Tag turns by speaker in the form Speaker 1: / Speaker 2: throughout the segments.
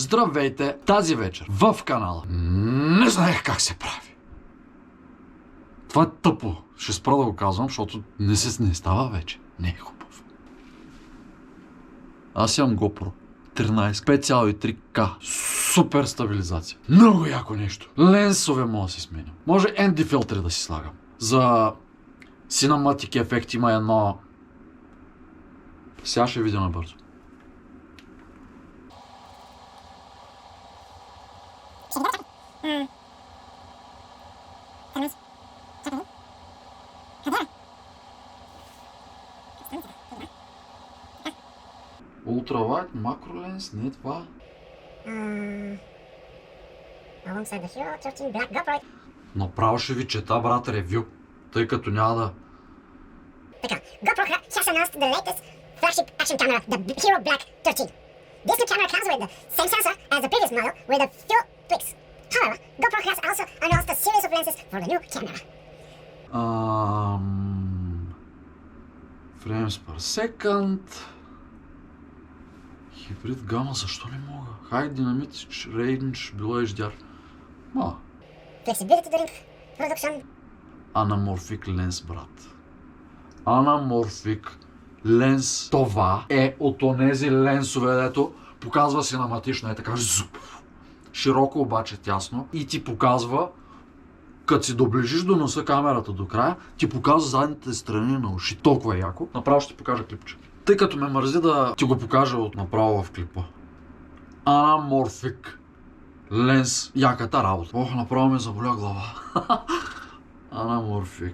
Speaker 1: Здравейте! Тази вечер в канала не знаех как се прави. Това е тъпо. Ще спра да го казвам, защото не става вече. Не е хубаво. Аз имам GoPro 13 5,3K. Супер стабилизация. Много яко нещо. Ленсове мога да си сменям. Може ND филтри да си слагам. За Cinematic ефект има едно... Сега ще видя набързо. Ултравайт, макроленс, не е това.
Speaker 2: Alongside the Hero 13 Black GoPro.
Speaker 1: Направо ще ви чета, брат, ревю, тъй като няма да...
Speaker 2: Така, GoPro has announced the latest flagship action camera, the Hero Black 13. This new camera comes with the same sensor as the previous model with a few tweaks. However, GoPro has also announced a series of lenses for the new camera.
Speaker 1: Frames per second. Хибрид гама, защо не мога? High Dynamic Range below HDR.
Speaker 2: Flexibility during production.
Speaker 1: Anamorphic ленс, брат. Anamorphic ленс. Това е от онези ленсове, дето показва синематично, е така зуп. Широко обаче тясно и ти показва, като си доближиш до носа камерата до края, ти показва задните страни на уши. Толкова е яко. Направо ще ти покажа клипче. Тъй като ме мързи да ти го покажа направо в клипа. Anamorphic ленс. Яката работа. Ох, направо ме заболя глава. Anamorphic.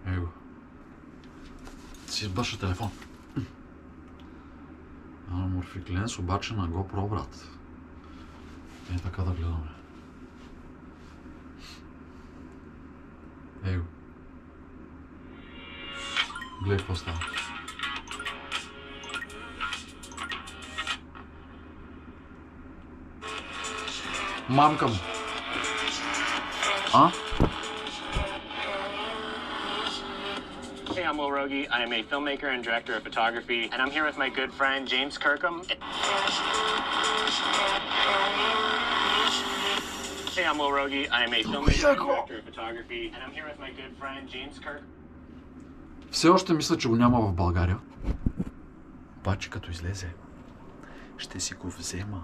Speaker 1: Его. Си избърша телефон. Anamorphic ленс, обаче на GoPro, брат. Е така да гледаме. Его. Гледай какво става. Мамка му.
Speaker 3: Hey, I'm Will Rogie. I am a filmmaker and director of photography, and I'm here with my good friend James Kirkham. Hey, I'm Will Rogie. I am a filmmaker and director of photography, and I'm here with my good friend James Kirkham.
Speaker 1: Все още мисля, че го няма в България. Обаче като излезе, ще си го взема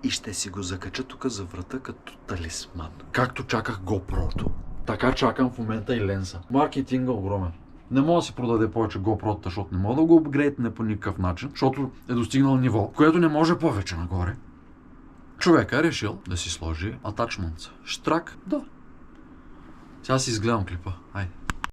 Speaker 1: и ще си го закача тук за врата като талисман. Както чаках GoPro-то, така чакам в момента и ленса. Маркетинга огромен. Не мога да си продаде повече GoPro-та, защото не мога да го апгрейдне по никакъв начин, защото е достигнал ниво, което не може повече нагоре. Човек е решил да си сложи атачмент. Штрак, да. Сега си изгледам клипа. Айде.